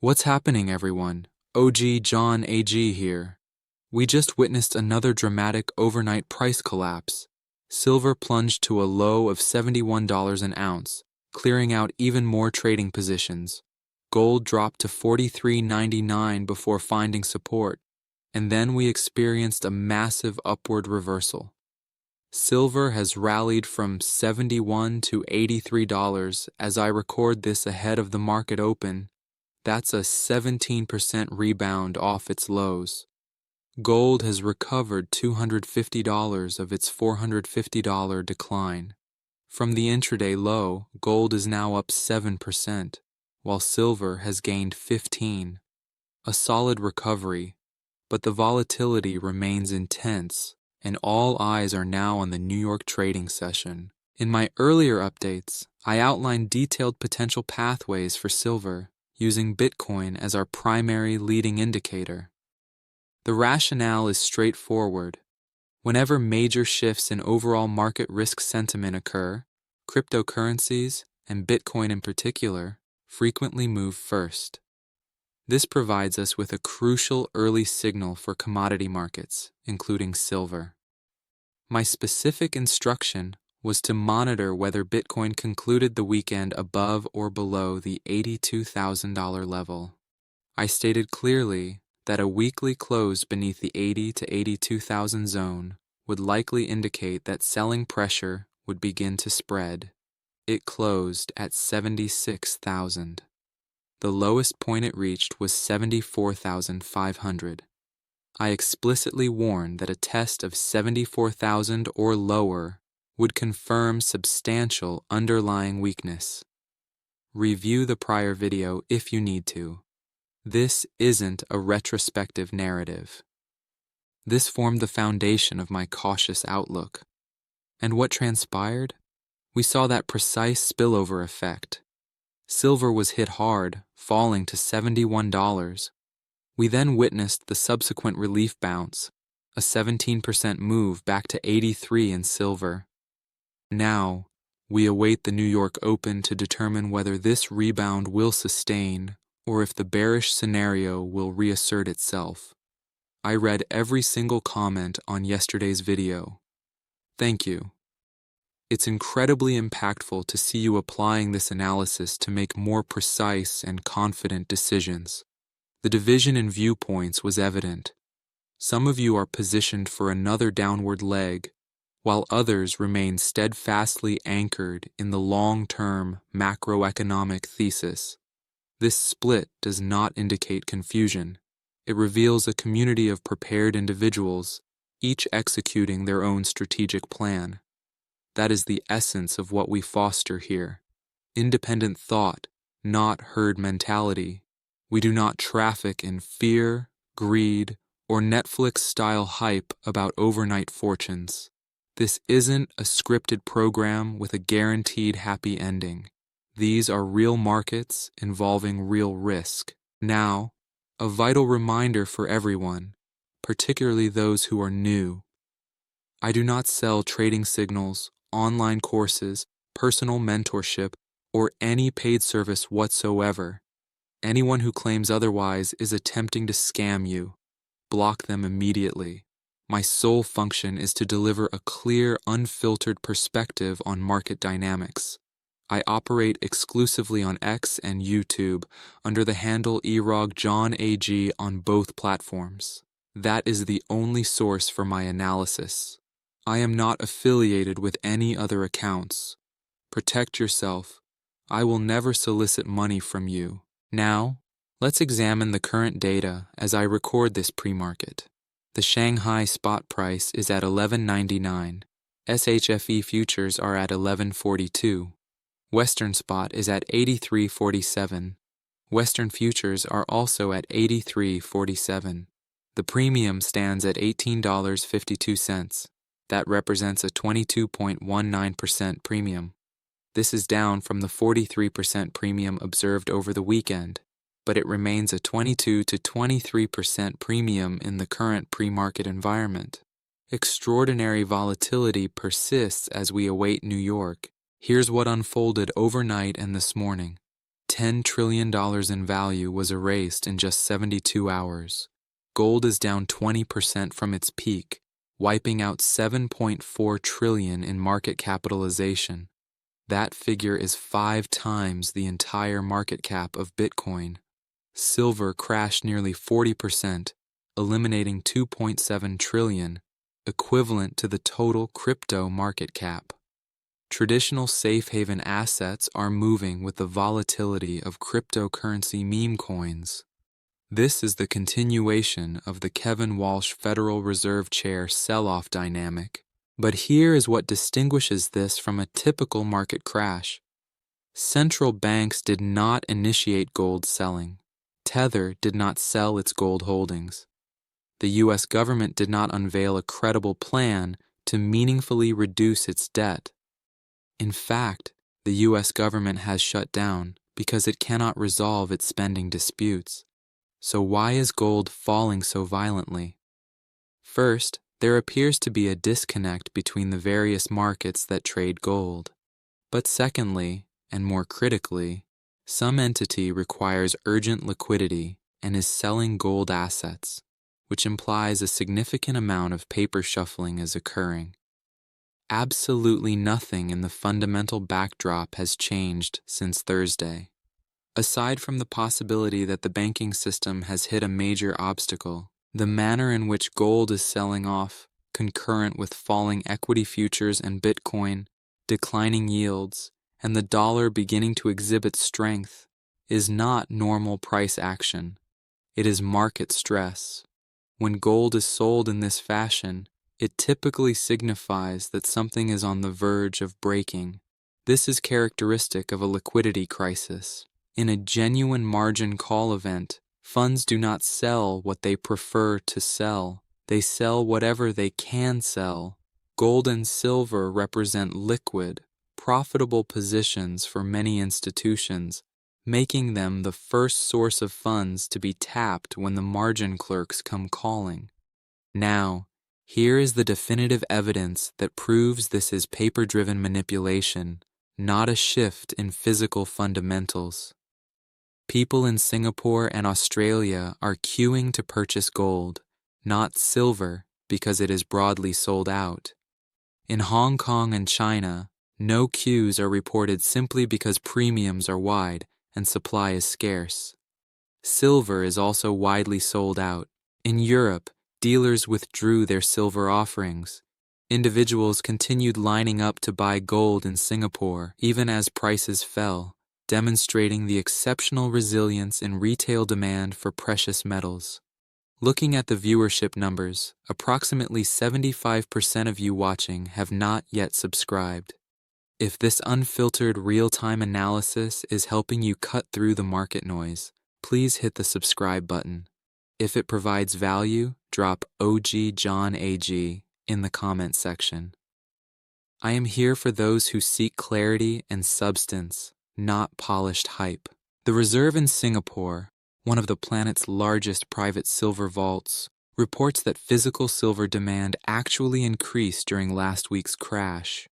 What's happening, everyone? OG John AG here. We just witnessed another dramatic overnight price collapse. Silver plunged to a low of $71 an ounce, clearing out even more trading positions. Gold dropped to $43.99 before finding support, and then we experienced a massive upward reversal. Silver has rallied from $71 to $83 as I record this ahead of the market open. That's a 17% rebound off its lows. Gold has recovered $250 of its $450 decline. From the intraday low, gold is now up 7%, while silver has gained 15%. A solid recovery, but the volatility remains intense, and all eyes are now on the New York trading session. In my earlier updates, I outlined detailed potential pathways for silver, using Bitcoin as our primary leading indicator. The rationale is straightforward. Whenever major shifts in overall market risk sentiment occur, cryptocurrencies, and Bitcoin in particular, frequently move first. This provides us with a crucial early signal for commodity markets, including silver. My specific instruction was to monitor whether Bitcoin concluded the weekend above or below the $82,000 level. I stated clearly that a weekly close beneath the 80 to 82,000 zone would likely indicate that selling pressure would begin to spread. It closed at 76,000. The lowest point it reached was 74,500. I explicitly warned that a test of 74,000 or lower would confirm substantial underlying weakness. Review the prior video if you need to. This isn't a retrospective narrative. This formed the foundation of my cautious outlook. And what transpired? We saw that precise spillover effect. Silver was hit hard, falling to $71. We then witnessed the subsequent relief bounce, a 17% move back to 83 in silver. Now, we await the New York Open to determine whether this rebound will sustain or if the bearish scenario will reassert itself. I read every single comment on yesterday's video. Thank you. It's incredibly impactful to see you applying this analysis to make more precise and confident decisions. The division in viewpoints was evident. Some of you are positioned for another downward leg, while others remain steadfastly anchored in the long-term macroeconomic thesis. This split does not indicate confusion. It reveals a community of prepared individuals, each executing their own strategic plan. That is the essence of what we foster here. Independent thought, not herd mentality. We do not traffic in fear, greed, or Netflix-style hype about overnight fortunes. This isn't a scripted program with a guaranteed happy ending. These are real markets involving real risk. Now, a vital reminder for everyone, particularly those who are new. I do not sell trading signals, online courses, personal mentorship, or any paid service whatsoever. Anyone who claims otherwise is attempting to scam you. Block them immediately. My sole function is to deliver a clear, unfiltered perspective on market dynamics. I operate exclusively on X and YouTube under the handle @JohnAG on both platforms. That is the only source for my analysis. I am not affiliated with any other accounts. Protect yourself. I will never solicit money from you. Now, let's examine the current data as I record this pre-market. The Shanghai spot price is at $11.99. SHFE futures are at $11.42. Western spot is at $83.47. Western futures are also at $83.47. The premium stands at $18.52. That represents a 22.19% premium. This is down from the 43% premium observed over the weekend, but it remains a 22 to 23% premium in the current pre-market environment. Extraordinary volatility persists as we await New York. Here's what unfolded overnight and this morning. $10 trillion in value was erased in just 72 hours. Gold is down 20% from its peak, wiping out $7.4 trillion in market capitalization. That figure is 5 times the entire market cap of Bitcoin. Silver crashed nearly 40%, eliminating $2.7 trillion, equivalent to the total crypto market cap. Traditional safe haven assets are moving with the volatility of cryptocurrency meme coins. This is the continuation of the Kevin Walsh Federal Reserve Chair sell-off dynamic. But here is what distinguishes this from a typical market crash. Central banks did not initiate gold selling. Tether did not sell its gold holdings. The U.S. government did not unveil a credible plan to meaningfully reduce its debt. In fact, the U.S. government has shut down because it cannot resolve its spending disputes. So why is gold falling so violently? First, there appears to be a disconnect between the various markets that trade gold. But secondly, and more critically, some entity requires urgent liquidity and is selling gold assets, which implies a significant amount of paper shuffling is occurring. Absolutely nothing in the fundamental backdrop has changed since Thursday. Aside from the possibility that the banking system has hit a major obstacle, the manner in which gold is selling off, concurrent with falling equity futures and Bitcoin, declining yields, and the dollar beginning to exhibit strength, is not normal price action. It is market stress. When gold is sold in this fashion, it typically signifies that something is on the verge of breaking. This is characteristic of a liquidity crisis. In a genuine margin call event, funds do not sell what they prefer to sell. They sell whatever they can sell. Gold and silver represent liquid, profitable positions for many institutions, making them the first source of funds to be tapped when the margin clerks come calling. Now, here is the definitive evidence that proves this is paper-driven manipulation, not a shift in physical fundamentals. People in Singapore and Australia are queuing to purchase gold, not silver, because it is broadly sold out. In Hong Kong and China, no queues are reported simply because premiums are wide and supply is scarce. Silver is also widely sold out. In Europe, dealers withdrew their silver offerings. Individuals continued lining up to buy gold in Singapore, even as prices fell, demonstrating the exceptional resilience in retail demand for precious metals. Looking at the viewership numbers, approximately 75% of you watching have not yet subscribed. If this unfiltered real-time analysis is helping you cut through the market noise, please hit the subscribe button. If it provides value, drop OG John AG in the comment section. I am here for those who seek clarity and substance, not polished hype. The reserve in Singapore, one of the planet's largest private silver vaults, reports that physical silver demand actually increased during last week's crash.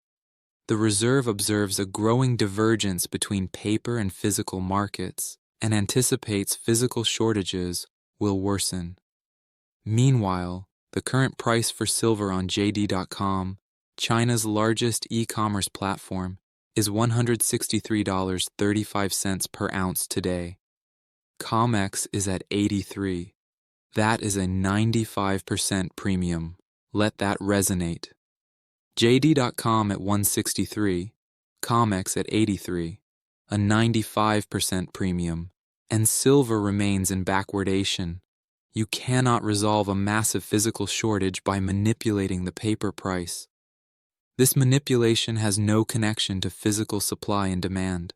The reserve observes a growing divergence between paper and physical markets and anticipates physical shortages will worsen. Meanwhile, the current price for silver on JD.com, China's largest e-commerce platform, is $163.35 per ounce today. COMEX is at 83. That is a 95% premium. Let that resonate. JD.com at 163, COMEX at 83, a 95% premium, and silver remains in backwardation. You cannot resolve a massive physical shortage by manipulating the paper price. This manipulation has no connection to physical supply and demand.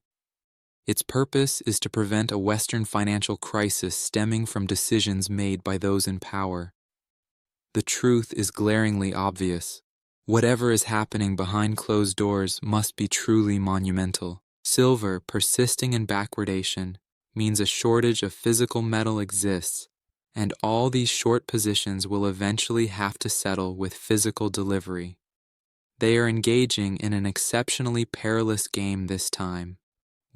Its purpose is to prevent a Western financial crisis stemming from decisions made by those in power. The truth is glaringly obvious. Whatever is happening behind closed doors must be truly monumental. Silver persisting in backwardation means a shortage of physical metal exists, and all these short positions will eventually have to settle with physical delivery. They are engaging in an exceptionally perilous game this time.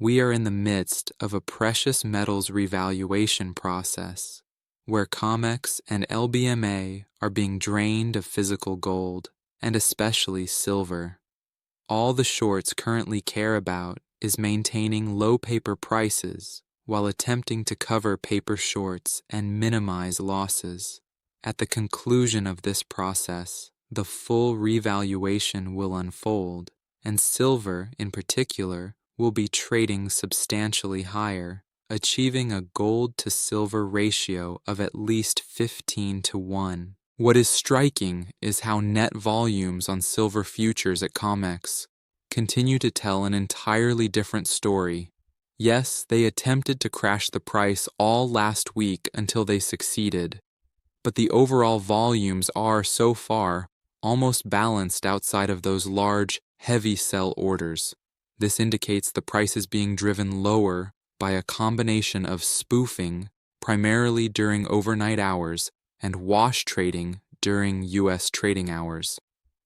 We are in the midst of a precious metals revaluation process, where COMEX and LBMA are being drained of physical gold, and especially silver. All the shorts currently care about is maintaining low paper prices while attempting to cover paper shorts and minimize losses. At the conclusion of this process, the full revaluation will unfold, and silver, in particular, will be trading substantially higher, achieving a gold-to-silver ratio of at least 15-1. What is striking is how net volumes on silver futures at COMEX continue to tell an entirely different story. Yes, they attempted to crash the price all last week until they succeeded, but the overall volumes are, so far, almost balanced outside of those large, heavy sell orders. This indicates the price is being driven lower by a combination of spoofing, primarily during overnight hours, and wash trading during U.S. trading hours.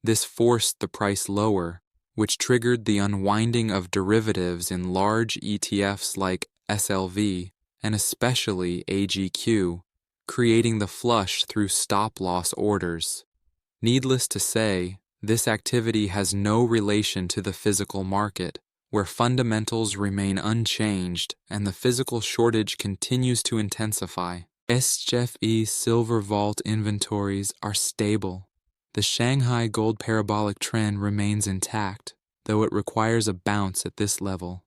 This forced the price lower, which triggered the unwinding of derivatives in large ETFs like SLV and especially AGQ, creating the flush through stop-loss orders. Needless to say, this activity has no relation to the physical market, where fundamentals remain unchanged and the physical shortage continues to intensify. SGFE silver vault inventories are stable. The Shanghai gold parabolic trend remains intact, though it requires a bounce at this level.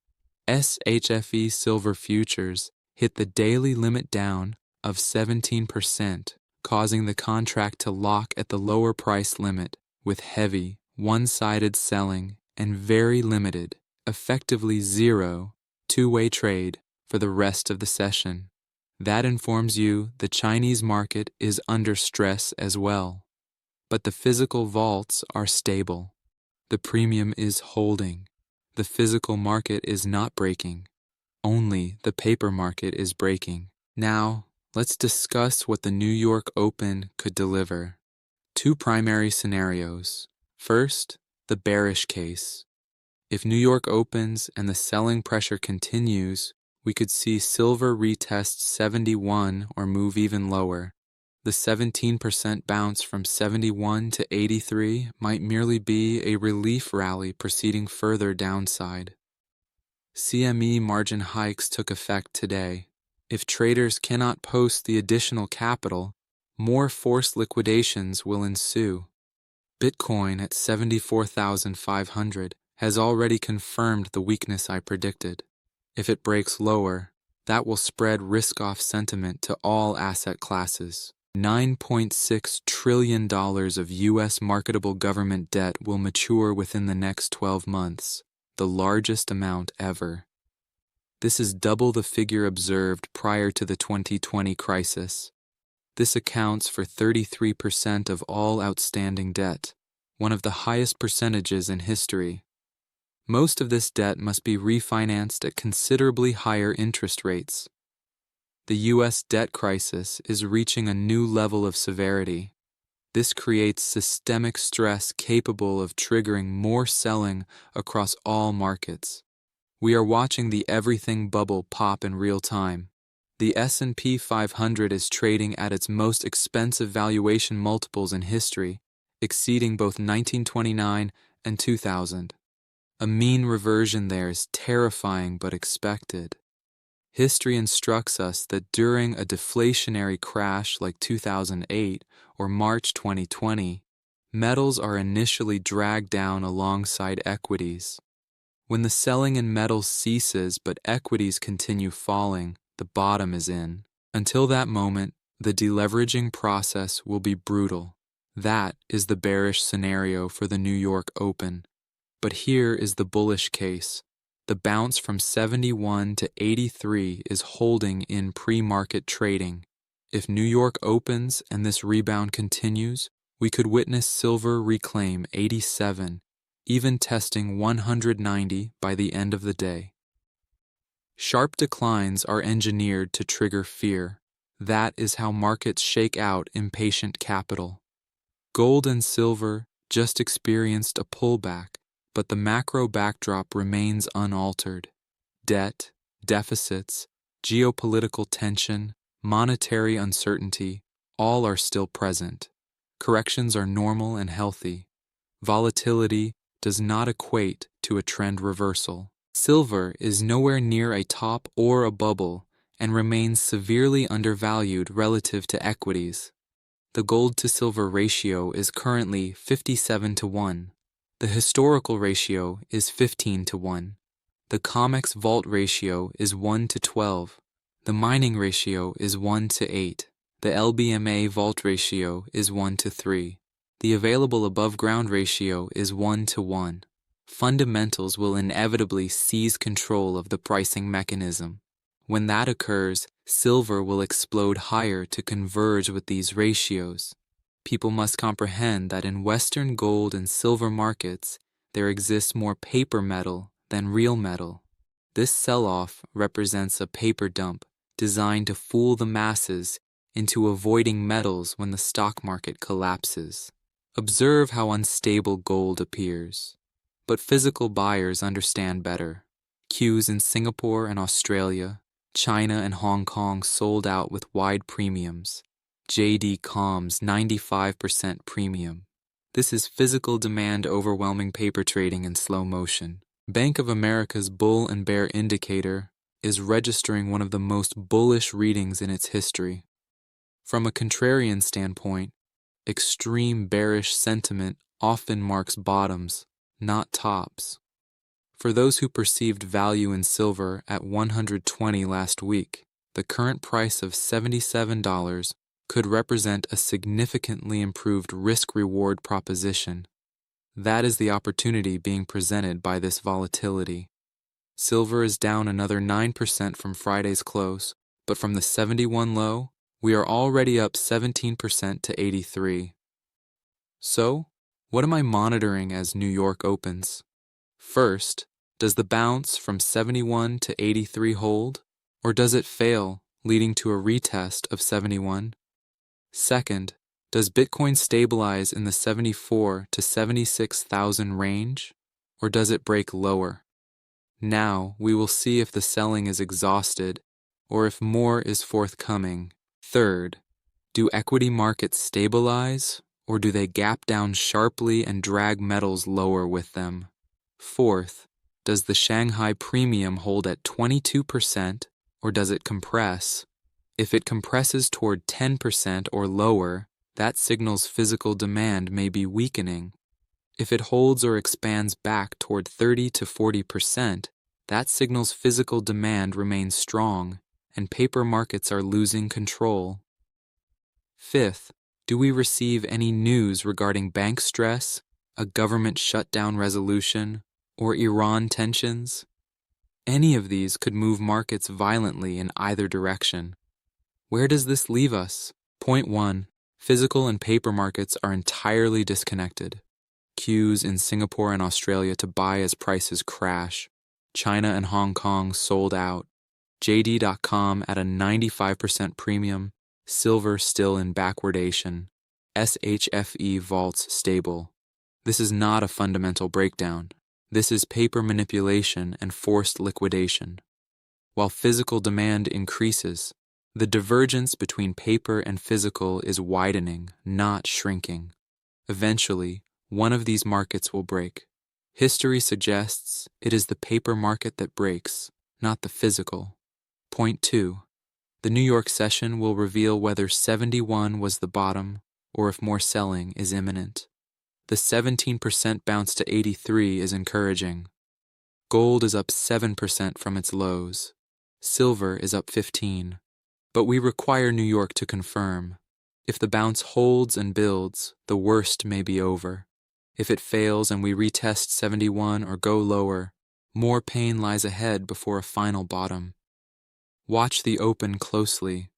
SHFE silver futures hit the daily limit down of 17%, causing the contract to lock at the lower price limit with heavy, one-sided selling and very limited, effectively zero, two-way trade for the rest of the session. That informs you the Chinese market is under stress as well. But the physical vaults are stable. The premium is holding. The physical market is not breaking. Only the paper market is breaking. Now, let's discuss what the New York Open could deliver. Two primary scenarios. First, the bearish case. If New York opens and the selling pressure continues, we could see silver retest 71 or move even lower. The 17% bounce from 71 to 83 might merely be a relief rally proceeding further downside. CME margin hikes took effect today. If traders cannot post the additional capital, more forced liquidations will ensue. Bitcoin at 74,500 has already confirmed the weakness I predicted. If it breaks lower, that will spread risk-off sentiment to all asset classes. $9.6 trillion of U.S. marketable government debt will mature within the next 12 months, the largest amount ever. This is double the figure observed prior to the 2020 crisis. This accounts for 33% of all outstanding debt, one of the highest percentages in history. Most of this debt must be refinanced at considerably higher interest rates. The U.S. debt crisis is reaching a new level of severity. This creates systemic stress capable of triggering more selling across all markets. We are watching the everything bubble pop in real time. The S&P 500 is trading at its most expensive valuation multiples in history, exceeding both 1929 and 2000. A mean reversion there is terrifying but expected. History instructs us that during a deflationary crash like 2008 or March 2020, metals are initially dragged down alongside equities. When the selling in metals ceases but equities continue falling, the bottom is in. Until that moment, the deleveraging process will be brutal. That is the bearish scenario for the New York Open. But here is the bullish case. The bounce from 71 to 83 is holding in pre-market trading. If New York opens and this rebound continues, we could witness silver reclaim 87, even testing 190 by the end of the day. Sharp declines are engineered to trigger fear. That is how markets shake out impatient capital. Gold and silver just experienced a pullback, but the macro backdrop remains unaltered. debt, deficits, geopolitical tension, monetary uncertainty, all are still present. Corrections are normal and healthy. Volatility does not equate to a trend reversal. Silver is nowhere near a top or a bubble and remains severely undervalued relative to equities. The gold to silver ratio is currently 57-1. The historical ratio is 15-1. The COMEX vault ratio is 1-12. The mining ratio is 1-8. The LBMA vault ratio is 1-3. The available above ground ratio is 1-1. Fundamentals will inevitably seize control of the pricing mechanism. When that occurs, silver will explode higher to converge with these ratios. People must comprehend that in Western gold and silver markets, there exists more paper metal than real metal. This sell-off represents a paper dump designed to fool the masses into avoiding metals when the stock market collapses. Observe how unstable gold appears. But physical buyers understand better. Queues in Singapore and Australia, China and Hong Kong sold out with wide premiums. JD.com's 95% premium. This is physical demand overwhelming paper trading in slow motion. Bank of America's bull and bear indicator is registering one of the most bullish readings in its history. From a contrarian standpoint, extreme bearish sentiment often marks bottoms, not tops. For those who perceived value in silver at $120 last week, the current price of $77 could represent a significantly improved risk-reward proposition. That is the opportunity being presented by this volatility. Silver is down another 9% from Friday's close, but from the 71 low, we are already up 17% to 83. So, what am I monitoring as New York opens? First, does the bounce from 71 to 83 hold, or does it fail, leading to a retest of 71? Second, does Bitcoin stabilize in the 74 to 76,000 range, or does it break lower? Now we will see if the selling is exhausted, or if more is forthcoming. Third, do equity markets stabilize, or do they gap down sharply and drag metals lower with them? Fourth, does the Shanghai premium hold at 22%, or does it compress? If it compresses toward 10% or lower, that signals physical demand may be weakening. If it holds or expands back toward 30 to 40%, that signals physical demand remains strong and paper markets are losing control. Fifth, do we receive any news regarding bank stress, a government shutdown resolution, or Iran tensions? Any of these could move markets violently in either direction. Where does this leave us? Point 1. Physical and paper markets are entirely disconnected. Queues in Singapore and Australia to buy as prices crash. China and Hong Kong sold out. JD.com at a 95% premium. Silver still in backwardation. SHFE vaults stable. This is not a fundamental breakdown. This is paper manipulation and forced liquidation. While physical demand increases, the divergence between paper and physical is widening, not shrinking. Eventually, one of these markets will break. History suggests it is the paper market that breaks, not the physical. Point 2. The New York session will reveal whether 71 was the bottom or if more selling is imminent. The 17% bounce to 83 is encouraging. Gold is up 7% from its lows. Silver is up 15%. But we require New York to confirm. If the bounce holds and builds, the worst may be over. If it fails and we retest 71 or go lower, more pain lies ahead before a final bottom. Watch the open closely.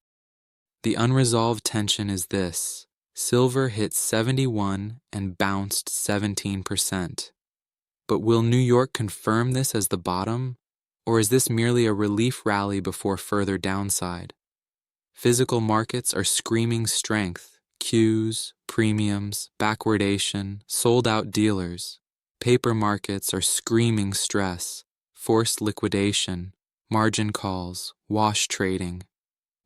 The unresolved tension is this. Silver hit 71 and bounced 17%. But will New York confirm this as the bottom, or is this merely a relief rally before further downside? Physical markets are screaming strength, queues, premiums, backwardation, sold-out dealers. Paper markets are screaming stress, forced liquidation, Margin calls, wash trading.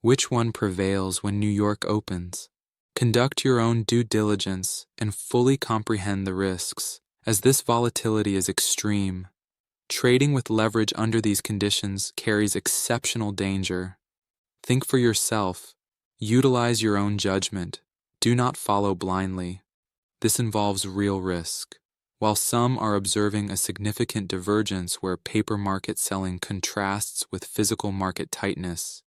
Which one prevails when New York opens? Conduct your own due diligence and fully comprehend the risks, as this volatility is extreme. Trading with leverage under these conditions carries exceptional danger. Think for yourself. Utilize your own judgment. Do not follow blindly. This involves real risk. While some are observing a significant divergence where paper market selling contrasts with physical market tightness,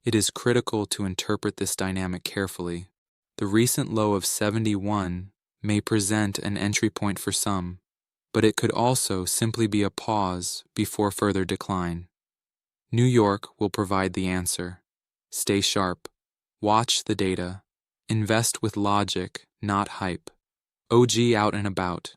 it is critical to interpret this dynamic carefully. The recent low of 71 may present an entry point for some, but it could also simply be a pause before further decline. New York will provide the answer. Stay sharp. Watch the data. Invest with logic, not hype. OG out and about.